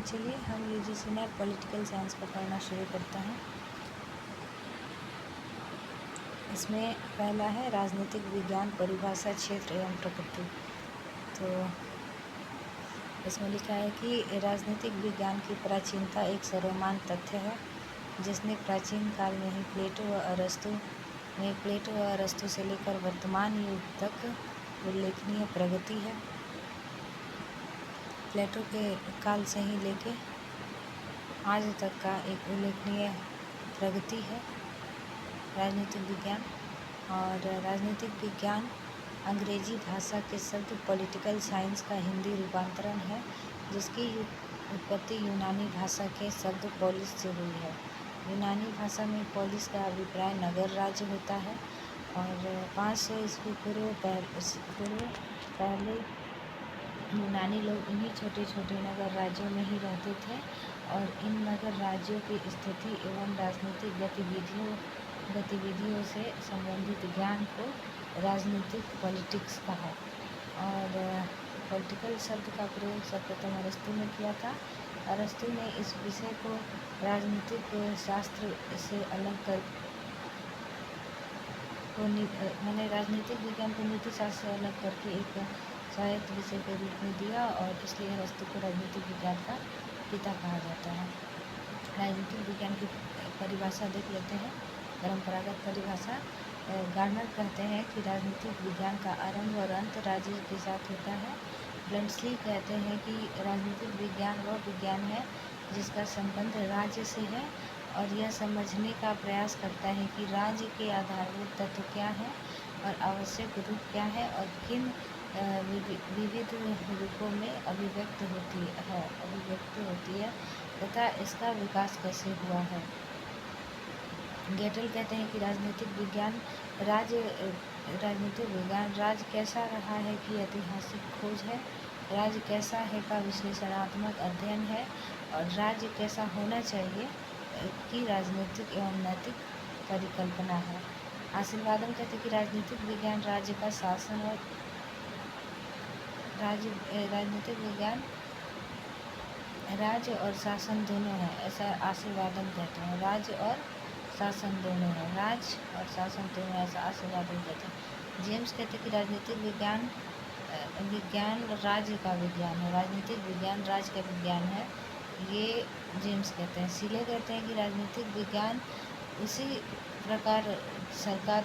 चलिए हम UGC net political science का पढ़ना शुरू करते हैं। इसमें पहला है राजनीतिक विज्ञान, परिभाषा, क्षेत्र एवं प्रकृति। तो इसमें लिखा है कि राजनीतिक विज्ञान की प्राचीनता एक सर्वमान्य तथ्य है जिसने प्राचीन काल में ही प्लेटो व अरस्तु से लेकर वर्तमान युग तक उल्लेखनीय प्रगति है। प्लेटो के काल से ही लेके आज तक का एक उल्लेखनीय प्रगति है राजनीतिक विज्ञान। और राजनीतिक विज्ञान अंग्रेजी भाषा के शब्द पॉलिटिकल साइंस का हिंदी रूपांतरण है, जिसकी उत्पत्ति यूनानी भाषा के शब्द पोलिस से हुई है। यूनानी भाषा में पोलिस का अभिप्राय नगर राज्य होता है और 500 ईस्वी पूर्व पहले यूनानी लोग इन्हीं छोटे छोटे नगर राज्यों में ही रहते थे और इन नगर राज्यों की स्थिति एवं राजनीतिक गतिविधियों से संबंधित ज्ञान को राजनीतिक पॉलिटिक्स कहा। और पॉलिटिकल शब्द का प्रयोग सर्वप्रथम अरस्तु ने किया था। अरस्तु ने इस विषय को राजनीतिक शास्त्र से अलग कर राजनीतिक विज्ञान को नीति शास्त्र से अलग करके एक साहित्य विषय के रूप में दिया और इसलिए अरस्तु को राजनीतिक विज्ञान का पिता कहा जाता है। राजनीतिक विज्ञान की परिभाषा देख लेते हैं। परंपरागत परिभाषा, गार्नर कहते हैं कि राजनीतिक विज्ञान का आरंभ और अंत राज्य के साथ होता है। ब्लंटसली कहते हैं कि राजनीतिक विज्ञान वह विज्ञान है जिसका संबंध राज्य से है और यह समझने का प्रयास करता है कि राज्य के आधारभूत तत्व क्या हैं और आवश्यक रूप क्या है और किन विविध रूपों में अभिव्यक्त होती है तथा इसका विकास कैसे हुआ है। गेटल कहते हैं कि राजनीतिक विज्ञान राज्य कैसा रहा है कि ऐतिहासिक खोज है, राज्य कैसा है का विश्लेषणात्मक अध्ययन है और राज्य कैसा होना चाहिए कि राजनीतिक एवं नैतिक परिकल्पना है। आशीर्वादम कहते हैं कि राजनीतिक विज्ञान राज्य का शासन और राजनीतिक विज्ञान राज्य और शासन दोनों है, ऐसा आशीर्वादम कहते हैं। राज्य और शासन दोनों है, राज्य और शासन दोनों, ऐसा आशीर्वादम कहते हैं। जेम्स कहते हैं कि राजनीतिक विज्ञान राज्य का विज्ञान है, राजनीतिक विज्ञान राज्य का विज्ञान है, ये जेम्स कहते हैं। सीले कहते हैं कि राजनीतिक विज्ञान उसी प्रकार सरकार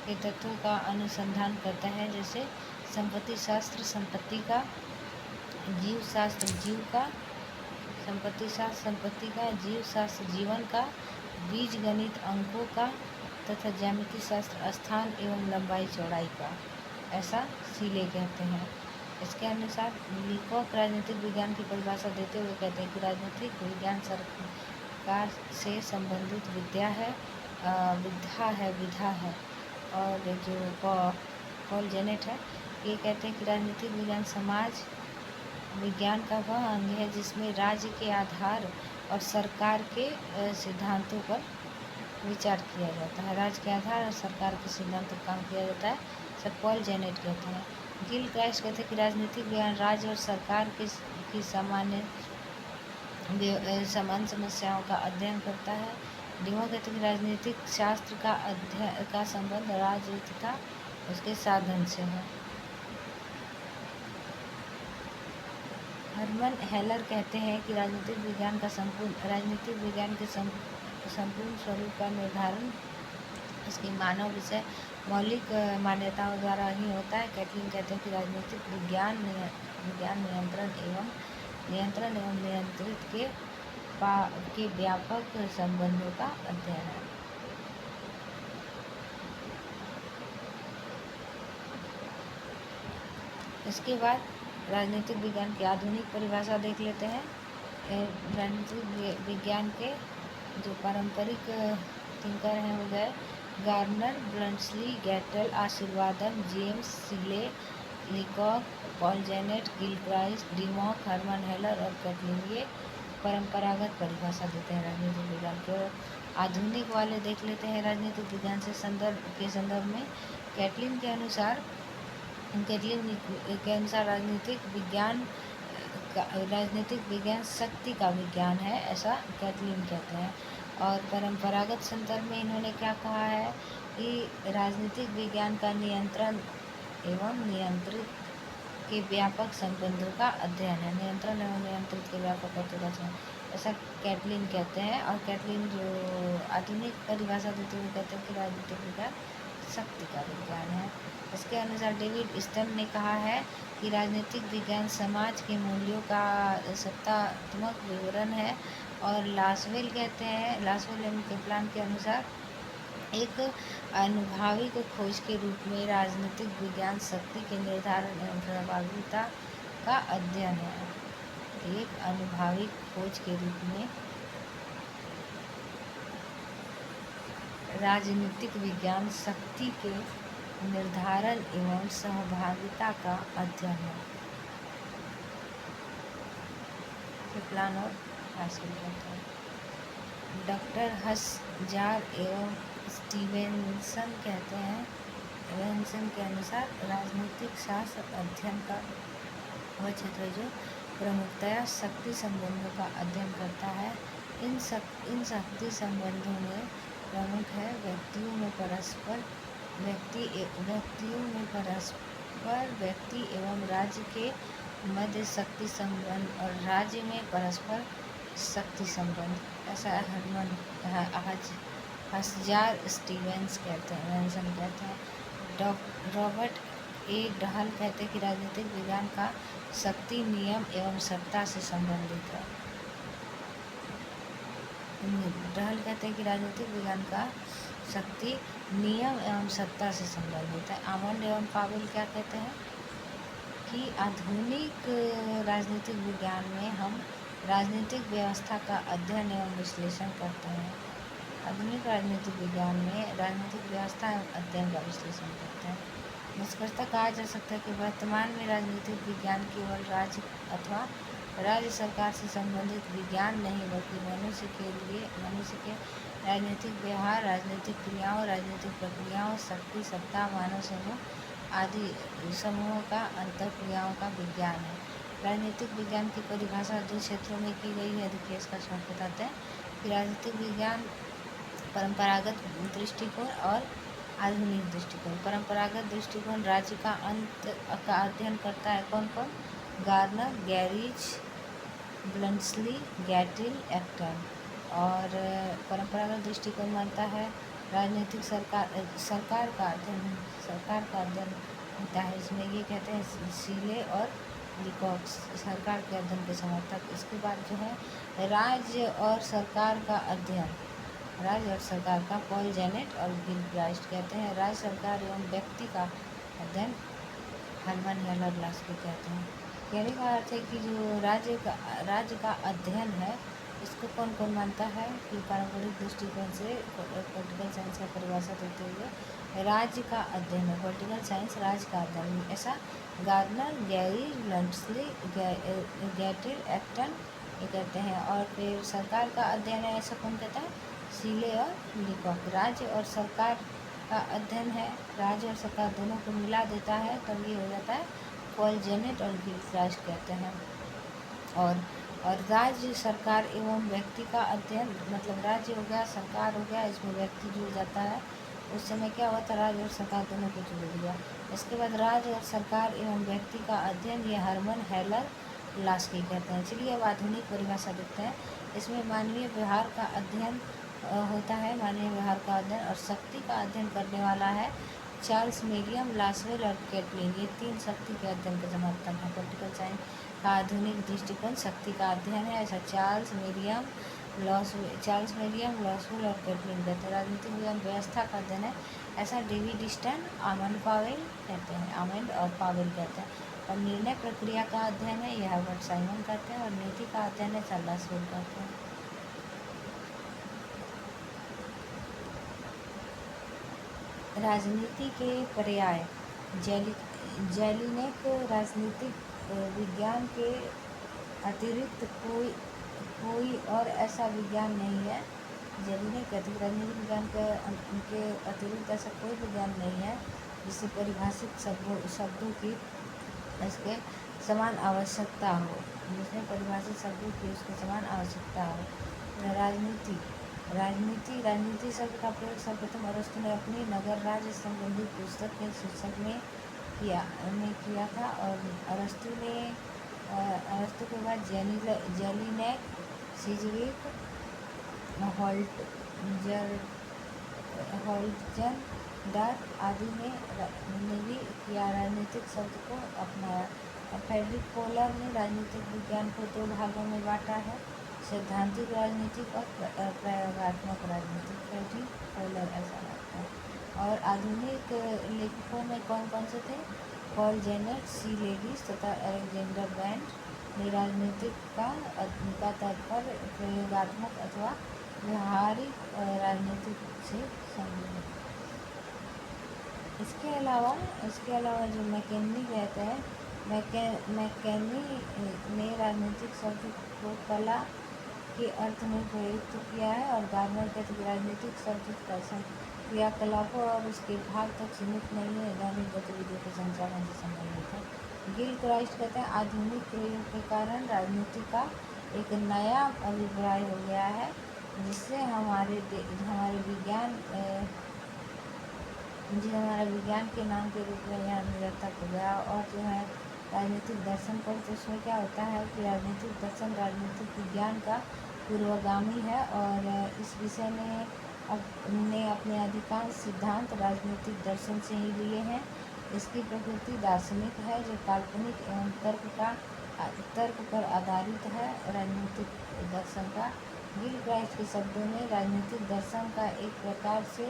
के तत्वों का अनुसंधान करता है जैसे संपत्ति शास्त्र संपत्ति का, जीव शास्त्र जीव का, संपत्ति शास्त्र संपत्ति का, जीव शास्त्र जीवन का, बीज गणित अंकों का तथा ज्यामिति शास्त्र स्थान एवं लंबाई चौड़ाई का, ऐसा सीले कहते हैं। इसके अनुसार लीकॉक राजनीतिक विज्ञान की परिभाषा देते हुए कहते हैं कि राजनीतिक विज्ञान सरकार से संबंधित विधा है। और जो पॉल जेनेट है, ये कहते हैं कि राजनीतिक विज्ञान समाज विज्ञान का वह अंग है जिसमें राज्य के आधार और सरकार के सिद्धांतों पर विचार किया जाता है। राज्य के आधार और सरकार के सिद्धांतों पर काम किया जाता है, सब पॉल जेनेट कहते हैं। गिल क्राइस्ट कहते हैं कि राजनीतिक विज्ञान राज्य और सरकार की समान समस्याओं का अध्ययन करता है। डिमो कहते हैं कि राजनीतिक शास्त्र का संबंध राज्य तथा उसके साधन से है। हर्मन हेलर कहते हैं कि राजनीतिक विज्ञान के संपूर्ण स्वरूप का निर्धारण इसकी मानव विषय मौलिक मान्यताओं द्वारा ही होता है। कैटलिन कहते हैं कि राजनीतिक विज्ञान नियंत्रण एवं नियंत्रित के व्यापक संबंधों का अध्ययन है। इसके बाद राजनीतिक विज्ञान की आधुनिक परिभाषा देख लेते हैं। राजनीतिक विज्ञान के जो पारंपरिक थिंकर हैं वो गए Garner, Bluntschli, Gettell, Asirvatham, James, Seeley, Leacock, Paul Janet, Gilchrist, Dimock, Herman Heller और कैटलिन, ये परंपरागत परिभाषा देते हैं राजनीतिक विज्ञान के। आधुनिक वाले देख लेते हैं राजनीतिक विज्ञान से संदर्भ में। कैटलिन के अनुसार राजनीतिक विज्ञान राजनीतिक विज्ञान शक्ति का विज्ञान है, ऐसा कैटलिन कहते हैं। और परंपरागत संदर्भ में इन्होंने क्या कहा है कि राजनीतिक विज्ञान का नियंत्रण एवं नियंत्रित के व्यापक संबंधों का अध्ययन है। नियंत्रण एवं नियंत्रित के व्यापक अर्थों का अध्ययन, ऐसा कैटलिन कहते हैं। और कैटलिन जो आधुनिक परिभाषा देते हुए कहते हैं कि राजनीतिक विज्ञान शक्ति का विज्ञान है। इसके अनुसार डेविड स्टर्न ने कहा है कि राजनीतिक विज्ञान समाज के मूल्यों का सत्तात्मक विवरण है। और लासवेल कहते हैं, लासवेल एवं कैप्लान के अनुसार एक अनुभाविक खोज के रूप में राजनीतिक विज्ञान शक्ति के निर्धारण एवं प्रभाविता का अध्ययन है। एक अनुभाविक खोज के रूप में राजनीतिक विज्ञान शक्ति के निर्धारण एवं सहभागिता का अध्ययन है। कैप्लान और लासवेल कहते हैं। डॉक्टर हसजार एवं स्टीवेंसन कहते हैं, स्टीवेंसन के अनुसार राजनीतिक शास्त्र अध्ययन का वह क्षेत्र है जो प्रमुखतया शक्ति संबंधों का अध्ययन करता है। इन शक्ति संबंधों में प्रमुख है व्यक्तियों में परस्पर, व्यक्ति एवं राज्य के मध्य शक्ति संबंध और राज्य में परस्पर शक्ति संबंध, ऐसा हरमन हसजार स्टीवेंस कहते हैं, वेंसन कहते हैं। रॉबर्ट ए डहल कहते हैं कि राजनीतिक विज्ञान का शक्ति नियम एवं सत्ता से संबंधित है। डहल कहते हैं कि राजनीतिक विज्ञान का शक्ति नियम एवं सत्ता से संबंधित है। आमंड एवं पावेल क्या कहते हैं कि आधुनिक राजनीतिक विज्ञान में हम राजनीतिक व्यवस्था का अध्ययन एवं विश्लेषण करते हैं। आधुनिक राजनीतिक विज्ञान में राजनीतिक व्यवस्था एवं अध्ययन का विश्लेषण करते हैं। निष्कर्षतः कहा जा सकता है कि वर्तमान में राजनीतिक विज्ञान केवल राज्य अथवा राज्य सरकार से संबंधित विज्ञान नहीं, बल्कि मनुष्य के राजनीतिक व्यवहार, राजनीतिक क्रियाओं, राजनीतिक प्रक्रियाओं, शक्ति, सत्ता, मानव समूह आदि समूहों का अंतःक्रियाओं का विज्ञान है। राजनीतिक विज्ञान की परिभाषा 2 क्षेत्रों में की गई है। देखिए इसका शॉर्ट बताते हैं कि राजनीतिक विज्ञान परंपरागत दृष्टिकोण और आधुनिक दृष्टिकोण। परंपरागत दृष्टिकोण राज्य का अध्ययन करता है। कौन कौन? Garner, Gareis, Bluntschli, Gettell, Acton. और परंपरागत दृष्टिकोण मानता है राजनीतिक सरकार का अध्ययन होता है। इसमें ये कहते हैं सीले और लिकॉक्स सरकार के अध्ययन के समर्थक। इसके बाद जो है राज्य और सरकार का अध्ययन, राज्य और सरकार का पॉल जेनेट और गिलक्राइस्ट कहते हैं। राज्य, सरकार एवं व्यक्ति का अध्ययन हरमन हेलर लास्की कहते हैं। कहने का अर्थ है कि जो राज्य का अध्ययन है, इसको कौन कौन मानता है कि पारंपरिक दृष्टिकोण से पॉलिटिकल साइंस का परिभाषा देते हुए राज्य का अध्ययन है। पॉलिटिकल साइंस राज्य का अध्ययन, ऐसा गार्नर, गैरी, ब्लंट्सली, गैटिल, एक्टन ये कहते हैं। और फिर सरकार का अध्ययन है, ऐसा कौन कहता है? सीले और लिकॉक। राज्य और सरकार का अध्ययन है, राज्य और सरकार दोनों को मिला देता है, तब ये हो जाता है पॉल जेनेट और गिलक्राइस्ट कहते हैं। और राज्य, सरकार एवं व्यक्ति का अध्ययन, मतलब राज्य हो गया, सरकार हो गया, इसमें व्यक्ति जुड़ जाता है। उस समय क्या हुआ था? राज्य और सरकार दोनों को जुड़ दिया। इसके बाद राज्य और सरकार एवं व्यक्ति का अध्ययन, ये हरमन हेलर लास्की कहते हैं। चलिए अब आधुनिक परिभाषा देखते हैं। इसमें मानवीय व्यवहार का अध्ययन होता है, मानवीय व्यवहार का अध्ययन और शक्ति का अध्ययन करने वाला है चार्ल्स मेरियम, लासवेल और कैटलिन। ये 3 शक्ति के अध्ययन के समर्थक हैं। पॉलिटिकल साइंस का आधुनिक दृष्टिकोण शक्ति का अध्ययन है, ऐसा चार्ल्स मेरियम, लासवेल और कैटलिन कहते हैं। राजनीतिक विज्ञान व्यवस्था का अध्ययन है, ऐसा डेविड स्टर्न, आमंड पावेल कहते हैं, आमंड और पावेल कहते हैं। और निर्णय प्रक्रिया का अध्ययन है, यह हर्बर्ट साइमन कहते हैं। और नीति का अध्ययन है, चार्ल्स लासवेल कहते हैं। राजनीति के पर्याय। जेलिनेक राजनीतिक विज्ञान के अतिरिक्त कोई और ऐसा विज्ञान नहीं है। जेलिनेक कहते हैं राजनीतिक विज्ञान के अतिरिक्त ऐसा कोई विज्ञान नहीं है जिससे परिभाषित शब्दों की इसके समान आवश्यकता हो, जिसमें परिभाषित शब्दों की उसके समान आवश्यकता हो। राजनीति शब्द का प्रयोग सर्वप्रथम अरस्तु ने अपनी नगर राज्य संबंधी पुस्तक के शीर्षक में किया था। और अरस्तु के बाद जेलिनेक, सिजविक, होल्टजन, डार्क आदि ने भी किया राजनीतिक शब्द को अपनाया। फ्रेडरिक कोहलर ने राजनीतिक विज्ञान को दो भागों में बांटा है, सैद्धांतिक राजनीतिक और प्रयोगात्मक राजनीतिक। फ्रेडरिक कोहलर ऐसा लगता है। और आधुनिक लेखकों में कौन कौन से थे? पॉल जेनेट, सी लेडिस तथा अलेक्जेंडर बैंड ने राजनीतिक का तात्पर्य प्रयोगात्मक अथवा व्यवहारिक राजनीतिक से संबंधित। इसके अलावा जो मैकेनी कहते हैं, मैकेनी ने राजनीतिक शब्द को कला के अर्थ में प्रयुक्त किया है। और गार्नर कहते हैं राजनीतिक शब्द दर्शन क्रियाकलापों और उसके भाग तक सीमित नहीं है, दैनिक गतिविधियों के संचालन से संबंधित है। गिलक्राइस्ट कहते हैं आधुनिक प्रयोग के कारण राजनीति का एक नया अभिप्राय हो गया है, जिससे हमारे विज्ञान के नाम के रूप में यहाँ निरर्थक हो गया। और जो है राजनीतिक दर्शन पर, तो उसमें क्या होता है कि राजनीतिक दर्शन राजनीतिक विज्ञान का पूर्वगामी है। और इस विषय ने अपने अधिकांश सिद्धांत राजनीतिक दर्शन से ही लिए हैं। इसकी प्रकृति दार्शनिक है, जो काल्पनिक एवं तर्क पर आधारित है। राजनीतिक दर्शन का गिलक्राइस्ट के शब्दों में राजनीतिक दर्शन का एक प्रकार से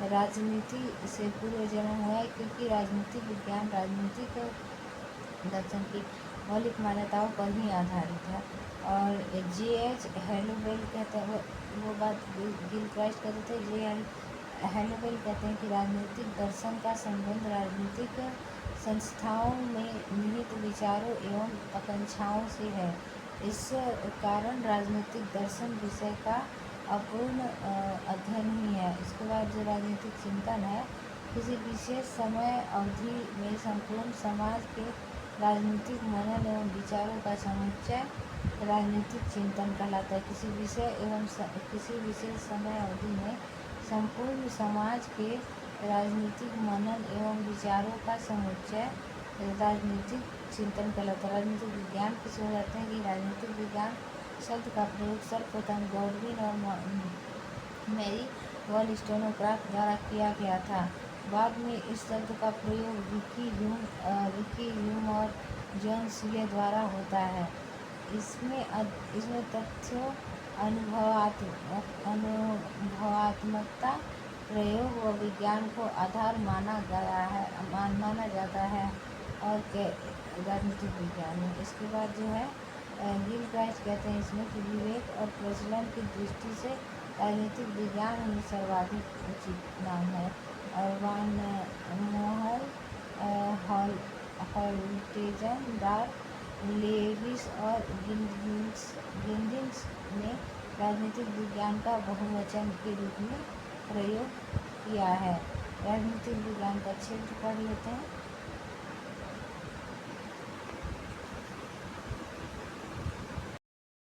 राजनीति से पूर्व जन्म हुआ है, क्योंकि राजनीतिक विज्ञान राजनीतिक दर्शन की मौलिक मान्यताओं पर ही आधारित है। और जे.एच. हेलोवेल कहते हैं, वो बात गिलक्राइस्ट कहते थे। हेलोवेल कहते हैं कि राजनीतिक दर्शन का संबंध राजनीतिक संस्थाओं में निहित विचारों एवं आकांक्षाओं से है। इस कारण राजनीतिक दर्शन विषय का अपूर्ण अध्ययन ही है। इसके बाद जो राजनीतिक चिंतन है, किसी विशेष समय अवधि में संपूर्ण समाज के राजनीतिक मनन एवं विचारों का समुच्चय राजनीतिक चिंतन कहलाता है। किसी विशेष समय अवधि में संपूर्ण समाज के राजनीतिक मनन एवं विचारों का समुच्चय राजनीतिक चिंतन कहलाता है। राजनीतिक विज्ञान किसे हो जाते हैं कि राजनीतिक विज्ञान शब्द का प्रयोग सर्वप्रथम गॉडविन और मैरी वॉलस्टोनक्राफ्ट द्वारा किया गया था। बाद में इस शब्द का प्रयोग विकी ह्यूम और जॉन सीले द्वारा होता है। इसमें तथ्यों, अनुभवात्मकता, प्रयोग व विज्ञान को आधार माना जाता है। और राजनीतिक विज्ञान में इसके बाद जो है गिलक्राइस्ट कहते हैं इसमें कि विवेक और प्रचलन की दृष्टि से राजनीतिक विज्ञान ही सर्वाधिक उचित नाम है। और वान मोहल, होल्टेजन, डार्क, लेविस और गिंडिंग्स ने राजनीतिक विज्ञान का बहुवचन के रूप में प्रयोग किया है। राजनीतिक विज्ञान का क्षेत्र पढ़ लेते हैं।